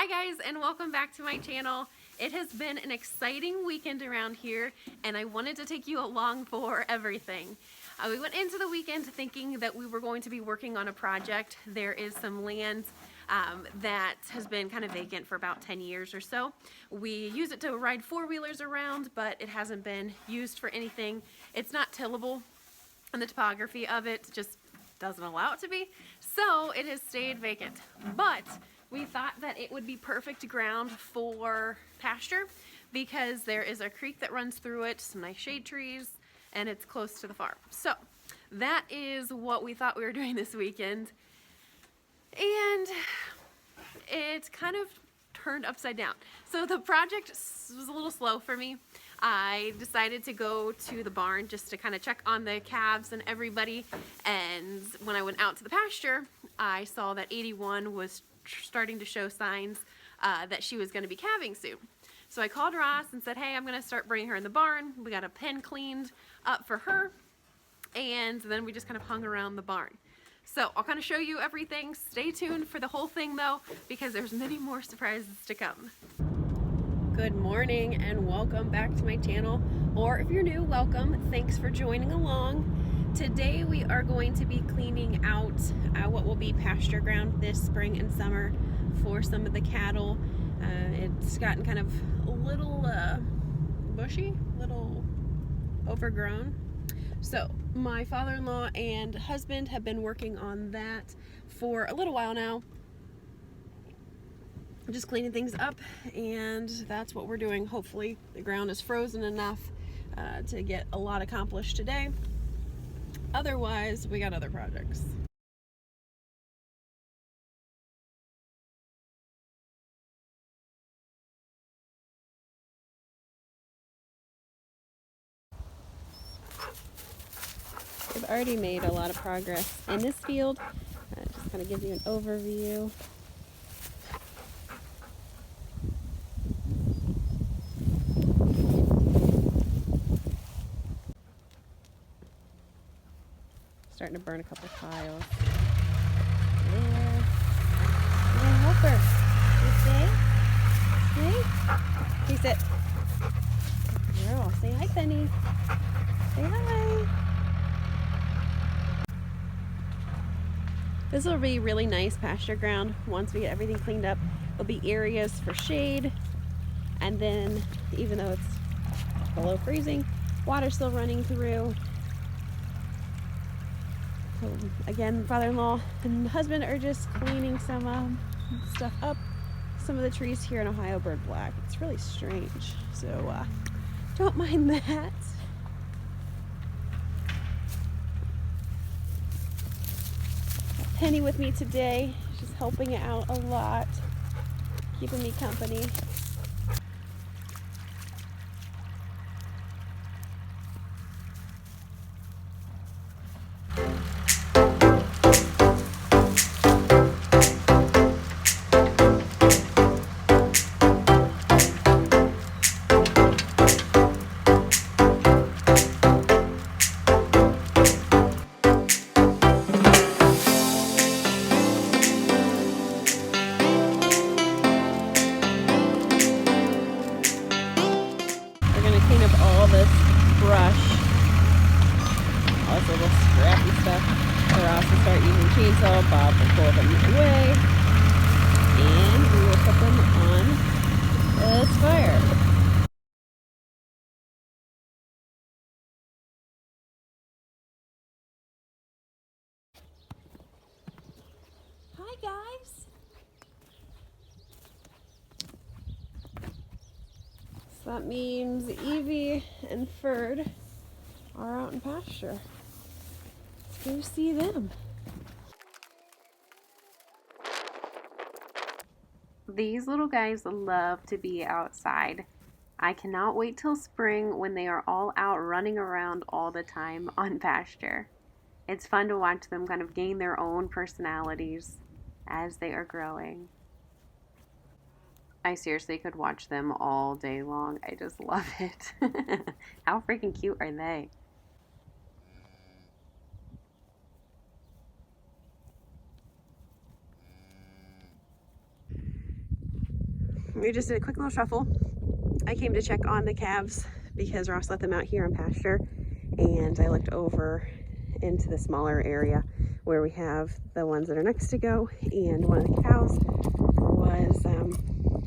Hi guys, and welcome back to my channel. It has been an exciting weekend around here, and I wanted to take you along for everything. We went into the weekend thinking that we were going to be working on a project. There is some land that has been kind of vacant for about 10 years or so. We use it to ride four-wheelers around, but it hasn't been used for anything. It's not tillable, and the topography of it just doesn't allow it to be, so it has stayed vacant. But we thought that it would be perfect ground for pasture because there is a creek that runs through it, some nice shade trees, and it's close to the farm. So that is what we thought we were doing this weekend, and it kind of turned upside down. So the project was a little slow for me. I decided to go to the barn just to kind of check on the calves and everybody, and when I went out to the pasture, I saw that 81 was starting to show signs that she was going to be calving soon. So I called Ross and said, hey, I'm going to start bringing her in the barn. We got a pen cleaned up for her, and then we just kind of hung around the barn. So I'll kind of show you everything. Stay tuned for the whole thing though, because there's many more surprises to come. Good morning and welcome back to my channel, or if you're new, welcome. Thanks for joining along. Today we are going to be cleaning out what will be pasture ground this spring and summer for some of the cattle. It's gotten kind of a little bushy, little overgrown. So my father-in-law and husband have been working on that for a little while now. Just cleaning things up, and that's what we're doing. Hopefully the ground is frozen enough to get a lot accomplished today. Otherwise, we got other projects. We've already made a lot of progress in this field. Just kind of give you an overview. Starting to burn a couple piles. There. Yeah, help her. You stay? Stay? Hey, sit. Girl, say hi, Penny. Say hi. This will be really nice pasture ground once we get everything cleaned up. There'll be areas for shade, and then even though it's below freezing, water's still running through. So again, father-in-law and husband are just cleaning some stuff up. Some of the trees here in Ohio burn black. It's really strange, so don't mind that. Got Penny with me today. She's helping out a lot, keeping me company. All this brush, all this little scrappy stuff. We'll also start using chainsaw. Bob will pull them away, and we will put them on this fire. Hi guys. So that means Evie and Ferd are out in pasture. Let's go see them. These little guys love to be outside. I cannot wait till spring when they are all out running around all the time on pasture. It's fun to watch them kind of gain their own personalities as they are growing. I seriously could watch them all day long. I just love it. How freaking cute are they? we just did a quick little shuffle. I came to check on the calves because Ross let them out here on pasture, and I looked over into the smaller area where we have the ones that are next to go, and one of the cows was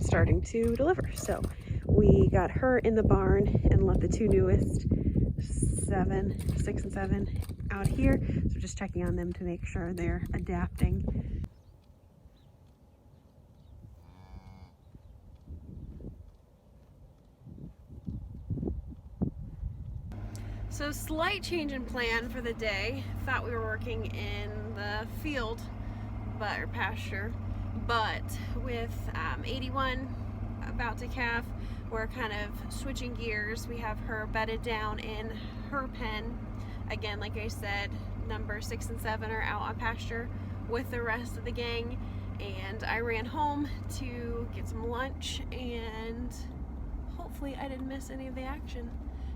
starting to deliver. So we got her in the barn and left the two newest, 6 and 7, out here. So just checking on them to make sure they're adapting. So slight change in plan for the day. Thought we were working in the field, or pasture, but with 81 about to calf, we're kind of switching gears. We have her bedded down in her pen. Again, like I said, number 6 and 7 are out on pasture with the rest of the gang, and I ran home to get some lunch, and hopefully I didn't miss any of the action.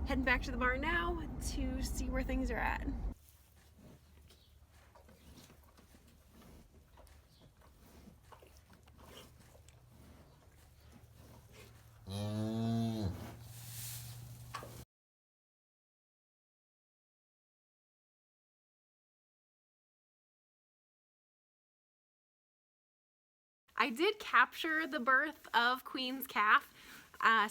Heading back to the barn now to see where things are at. I did capture the birth of Queen's calf.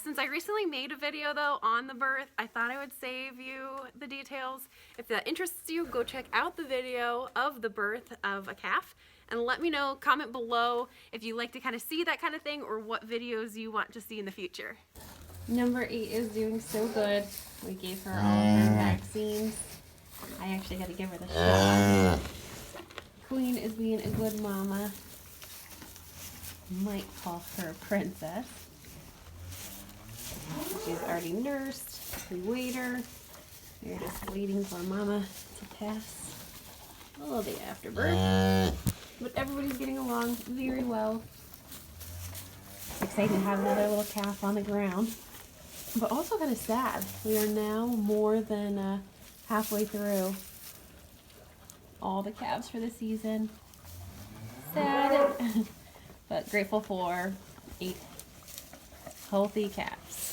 Since I recently made a video though on the birth, I thought I would save you the details. If that interests you, go check out the video of the birth of a calf and let me know, comment below if you like to kind of see that kind of thing or what videos you want to see in the future. Number 8 is doing so good. We gave her all her vaccines. I actually got to give her the shot. Queen is being a good mama. Might call her a princess. She's already nursed. We weighed her. We're just waiting for mama to pass a little bit after birth. But everybody's getting along very well. Excited to have another little calf on the ground. But also kind of sad. We are now more than halfway through all the calves for the season. Sad. But grateful for 8 healthy calves.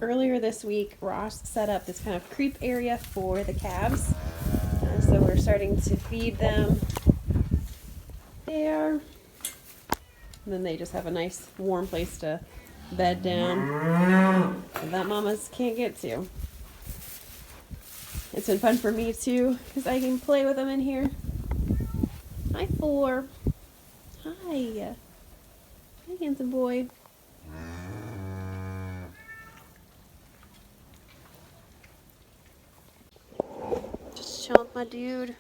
Earlier this week, Ross set up this kind of creep area for the calves. So we're starting to feed them there. And then they just have a nice warm place to bed down that mamas can't get to. It's been fun for me too, because I can play with them in here. Hi, 4. Hi. Hi, handsome boy. Just chill with my dude.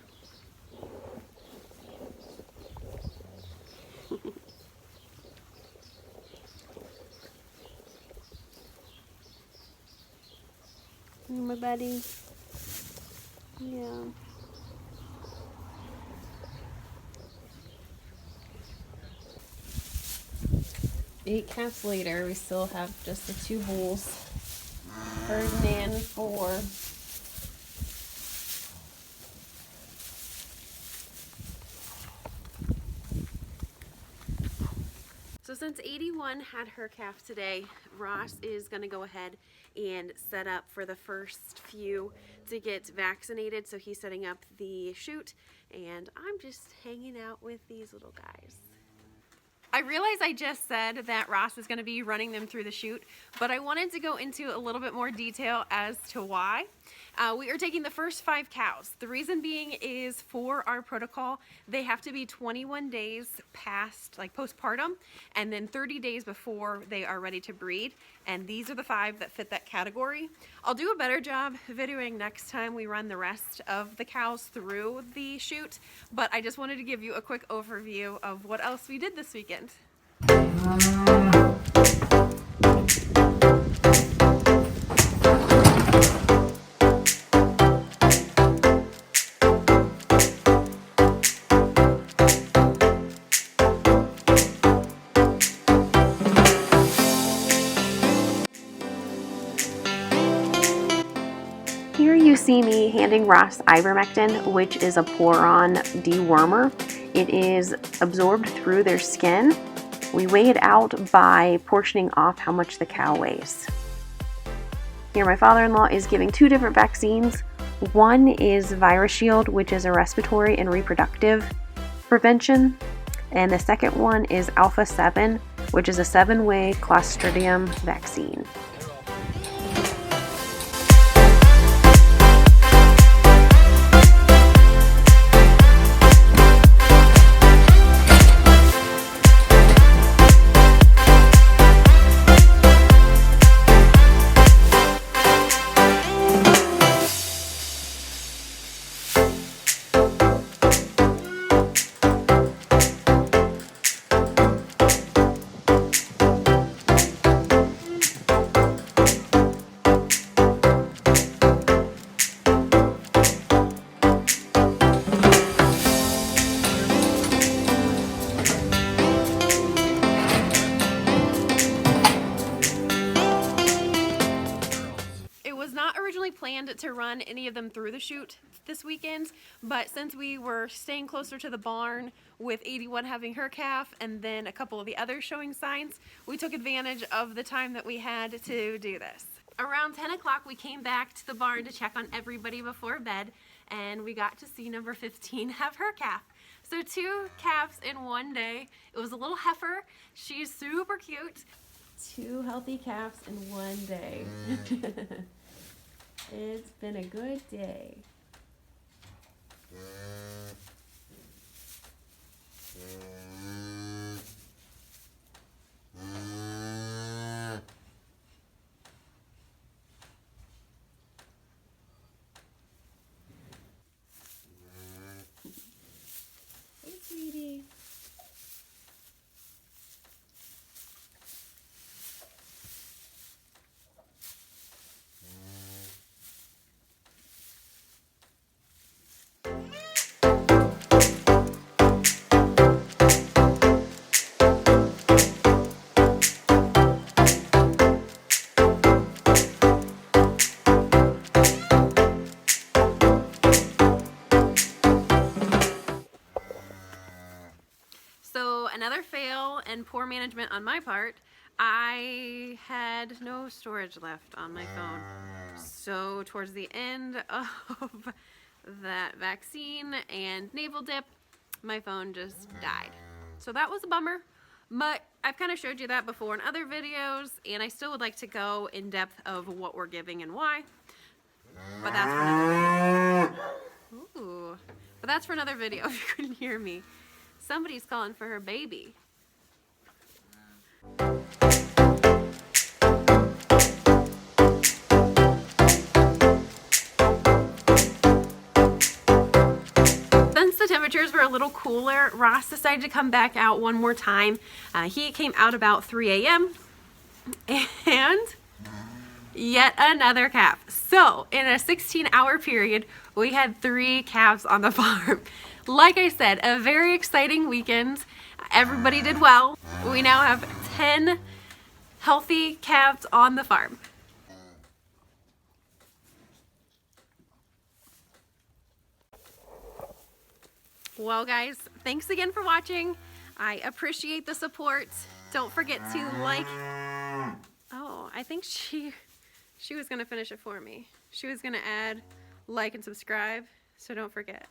My buddy. Yeah. Eight calves later, we still have just the 2 bulls. Ferdinand and 4. So since 81 had her calf today, Ross is going to go ahead and set up for the first few to get vaccinated. So he's setting up the chute, and I'm just hanging out with these little guys. I realize I just said that Ross is going to be running them through the chute, but I wanted to go into a little bit more detail as to why. We are taking the first 5 cows. The reason being is for our protocol, they have to be 21 days past, like postpartum, and then 30 days before they are ready to breed. And these are the 5 that fit that category. I'll do a better job videoing next time we run the rest of the cows through the chute, but I just wanted to give you a quick overview of what else we did this weekend. Here you see me handing Ross ivermectin, which is a pour-on dewormer. It is absorbed through their skin. We weigh it out by portioning off how much the cow weighs. Here my father-in-law is giving 2 different vaccines. One is Virus Shield, which is a respiratory and reproductive prevention. And the second one is Alpha 7, which is a 7-way Clostridium vaccine. Planned to run any of them through the chute this weekend, but since we were staying closer to the barn with 81 having her calf and then a couple of the others showing signs, we took advantage of the time that we had to do this. Around 10 o'clock we came back to the barn to check on everybody before bed, and we got to see number 15 have her calf. So 2 calves in one day. It was a little heifer. She's super cute. 2 healthy calves in one day. It's been a good day. Hey, sweetie. So another fail and poor management on my part. I had no storage left on my phone. So towards the end of that vaccine and navel dip, my phone just died. So that was a bummer, but I've kind of showed you that before in other videos, and I still would like to go in depth of what we're giving and why. But that's for another video. Ooh. But that's for another video if you couldn't hear me. Somebody's calling for her baby. Since the temperatures were a little cooler, Ross decided to come back out one more time. He came out about 3 a.m. and yet another calf. So in a 16-hour period, we had 3 calves on the farm. Like I said, a very exciting weekend. Everybody did well. We now have 10 healthy calves on the farm. Well guys, thanks again for watching. I appreciate the support. Don't forget to like. Oh, I think she was gonna finish it for me. She was gonna add, like, and subscribe, so don't forget.